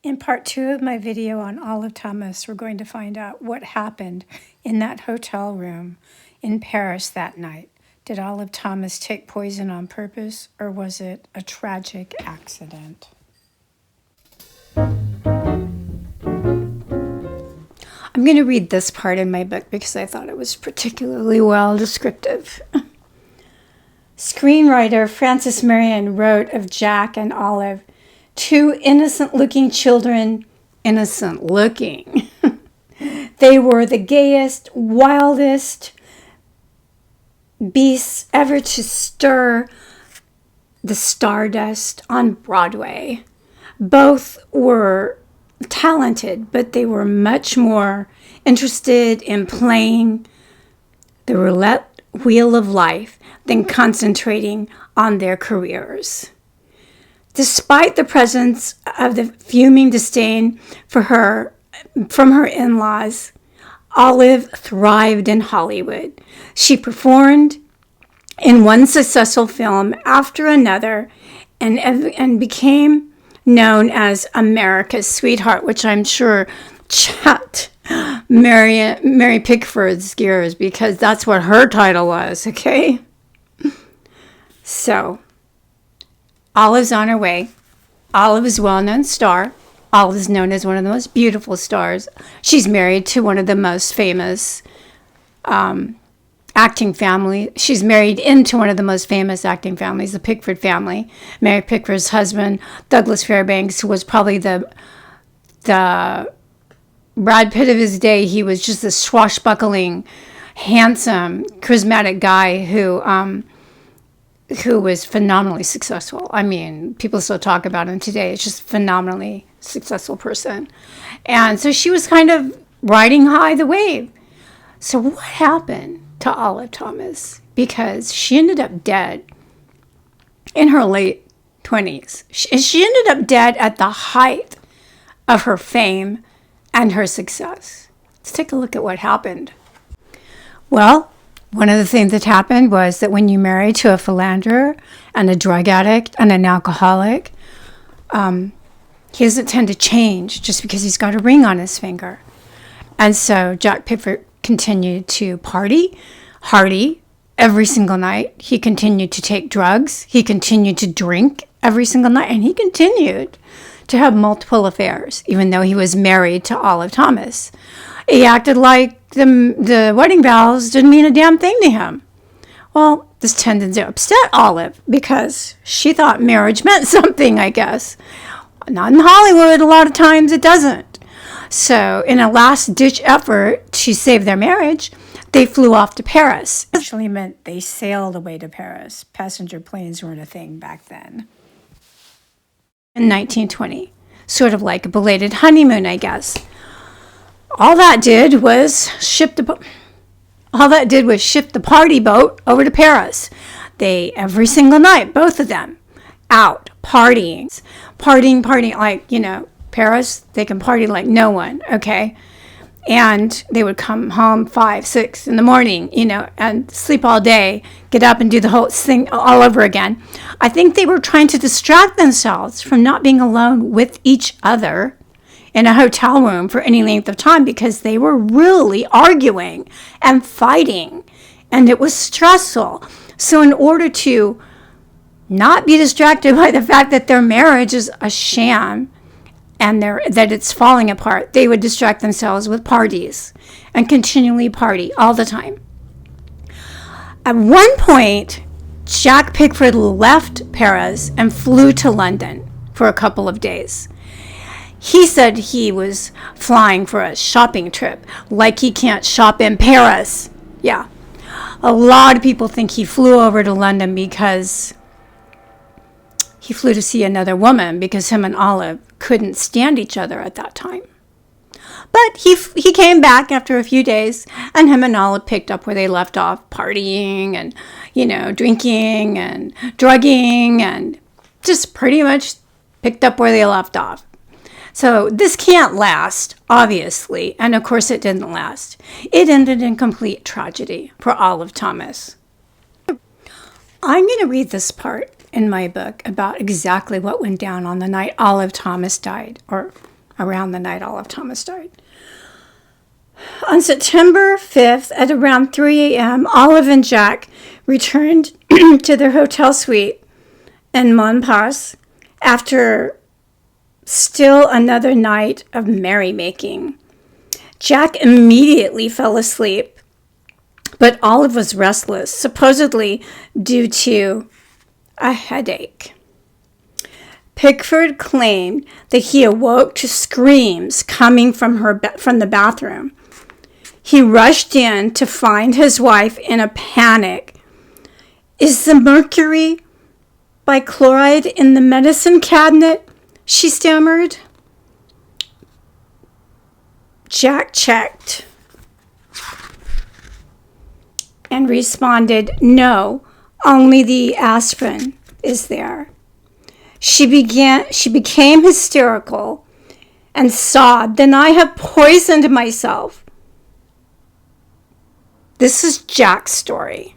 In part 2 of my video on Olive Thomas, we're going to find out what happened in that hotel room in Paris that night. Did Olive Thomas take poison on purpose, or was it a tragic accident? I'm going to read this part in my book because I thought it was particularly well descriptive. Screenwriter Frances Marion wrote of Jack and Olive, two innocent-looking children, innocent-looking. They were the gayest, wildest beasts ever to stir the stardust on Broadway. Both were talented, but they were much more interested in playing the roulette wheel of life than concentrating on their careers. Despite the presence of the fuming disdain for her from her in-laws, Olive thrived in Hollywood. She performed in one successful film after another and became known as America's sweetheart, which I'm sure chapped Mary Pickford's gears because that's what her title was, okay? So, Olive's on her way. Olive is a well-known star. Olive is known as one of the most beautiful stars. She's married to one of the most famous acting family. She's married into one of the most famous acting families, the Pickford family. Mary Pickford's husband, Douglas Fairbanks, was probably the Brad Pitt of his day. He was just a swashbuckling, handsome, charismatic guy who was phenomenally successful. I mean, people still talk about him today. It's just a phenomenally successful person. And so she was kind of riding high the wave. So what happened to Olive Thomas? Because she ended up dead in her late 20s. She ended up dead at the height of her fame and her success. Let's take a look at what happened. Well, one of the things that happened was that when you marry to a philanderer and a drug addict and an alcoholic, he doesn't tend to change just because he's got a ring on his finger. And so Jack Pickford continued to party hardy every single night. He continued to take drugs. He continued to drink every single night. And he continued to have multiple affairs, even though he was married to Olive Thomas. He acted like the wedding vows didn't mean a damn thing to him. Well, this tended to upset Olive because she thought marriage meant something, I guess. Not in Hollywood, a lot of times it doesn't. So in a last-ditch effort to save their marriage, they flew off to Paris. It actually meant they sailed away to Paris. Passenger planes weren't a thing back then. In 1920, sort of like a belated honeymoon, I guess. All that did was ship the party boat over to Paris. They, every single night, both of them, out partying, like, Paris, they can party like no one, okay? And they would come home 5, 6 in the morning, and sleep all day, get up and do the whole thing all over again. I think they were trying to distract themselves from not being alone with each other in a hotel room for any length of time because they were really arguing and fighting, and it was stressful. So in order to not be distracted by the fact that their marriage is a sham and that it's falling apart, they would distract themselves with parties and continually party all the time. At one point, Jack Pickford left Paris and flew to London for a couple of days. He said he was flying for a shopping trip, like he can't shop in Paris. Yeah. A lot of people think he flew over to London because he flew to see another woman because him and Olive couldn't stand each other at that time. But he came back after a few days, and him and Olive picked up where they left off, partying and, drinking and drugging, and just pretty much picked up where they left off. So this can't last, obviously, and of course it didn't last. It ended in complete tragedy for Olive Thomas. I'm going to read this part in my book about exactly what went down on the night Olive Thomas died, or around the night Olive Thomas died. On September 5th at around 3 a.m., Olive and Jack returned to their hotel suite in Montparnasse after still another night of merrymaking. Jack immediately fell asleep, but Olive was restless, supposedly due to a headache. Pickford claimed that he awoke to screams coming from the bathroom. He rushed in to find his wife in a panic. "Is the mercury bichloride in the medicine cabinet?" she stammered. Jack checked and responded, "No, only the aspirin is there." She became hysterical and sobbed, "Then I have poisoned myself." This is Jack's story.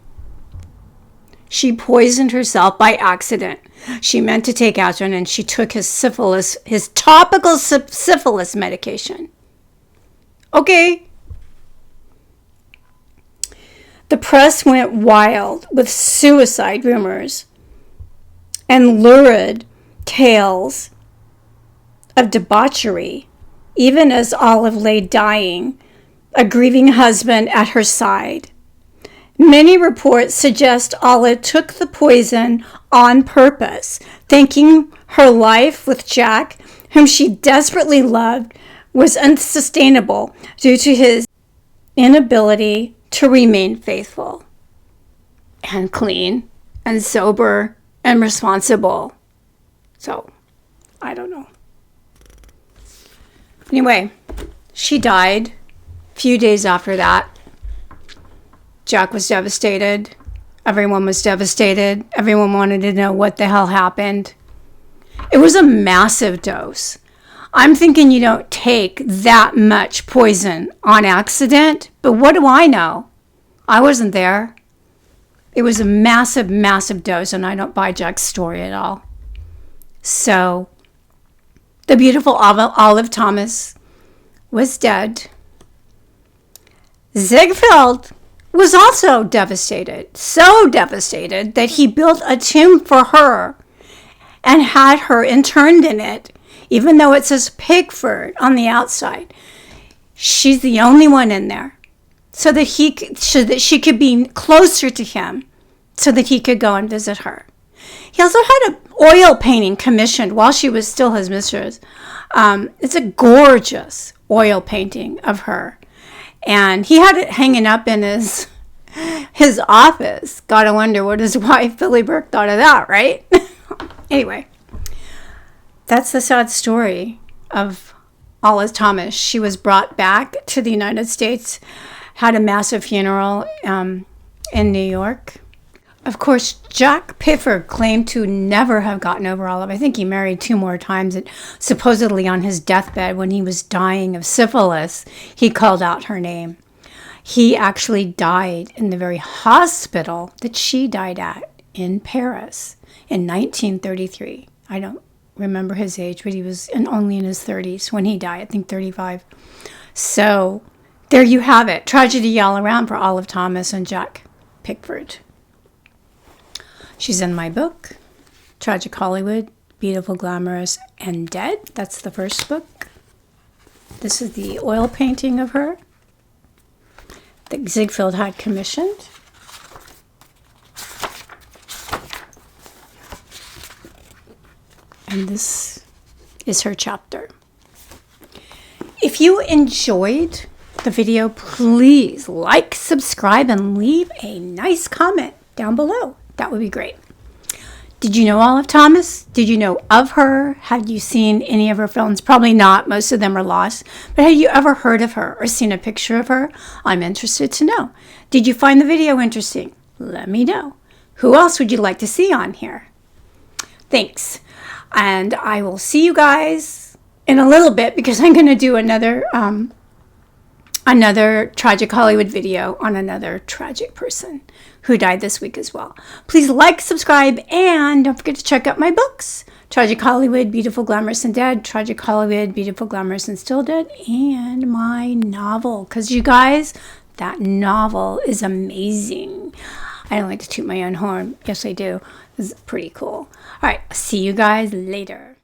She poisoned herself by accident. She meant to take aspirin, and she took his topical syphilis medication. Okay. The press went wild with suicide rumors and lurid tales of debauchery, even as Olive lay dying, a grieving husband at her side. Many reports suggest Olive took the poison on purpose, thinking her life with Jack, whom she desperately loved, was unsustainable due to his inability to remain faithful and clean and sober and responsible. So, I don't know. Anyway, she died a few days after that. Jack was devastated. Everyone was devastated. Everyone wanted to know what the hell happened. It was a massive dose. I'm thinking you don't take that much poison on accident, but what do I know? I wasn't there. It was a massive, massive dose, and I don't buy Jack's story at all. So, the beautiful Olive Thomas was dead. Ziegfeld was also devastated, so devastated that he built a tomb for her and had her interned in it, even though it says Pickford on the outside. She's the only one in there, so that she could be closer to him, so that he could go and visit her. He also had an oil painting commissioned while she was still his mistress. It's a gorgeous oil painting of her, and he had it hanging up in his office. Gotta wonder what his wife Billie Burke thought of that, right? Anyway, that's the sad story of Olive Thomas. She was brought back to the United States, had a massive funeral in New York. Of course, Jack Pickford claimed to never have gotten over Olive. I think he married 2 more times. And supposedly on his deathbed, when he was dying of syphilis, he called out her name. He actually died in the very hospital that she died at in Paris in 1933. I don't remember his age, but he was only in his 30s when he died, I think 35. So there you have it. Tragedy all around for Olive Thomas and Jack Pickford. She's in my book, Tragic Hollywood, Beautiful, Glamorous, and Dead. That's the first book. This is the oil painting of her that Ziegfeld had commissioned. And this is her chapter. If you enjoyed the video, please like, subscribe, and leave a nice comment down below. That would be great. Did you know Olive Thomas? Did you know of her? Have you seen any of her films? Probably not. Most of them are lost. But have you ever heard of her or seen a picture of her? I'm interested to know. Did you find the video interesting? Let me know. Who else would you like to see on here? Thanks. And I will see you guys in a little bit because I'm going to do another another tragic Hollywood video on another tragic person who died this week as well. Please like, subscribe, and don't forget to check out my books. Tragic Hollywood, Beautiful, Glamorous, and Dead. Tragic Hollywood, Beautiful, Glamorous, and Still Dead. And my novel. Because you guys, that novel is amazing. I don't like to toot my own horn. Yes, I do. This is pretty cool. All right. See you guys later.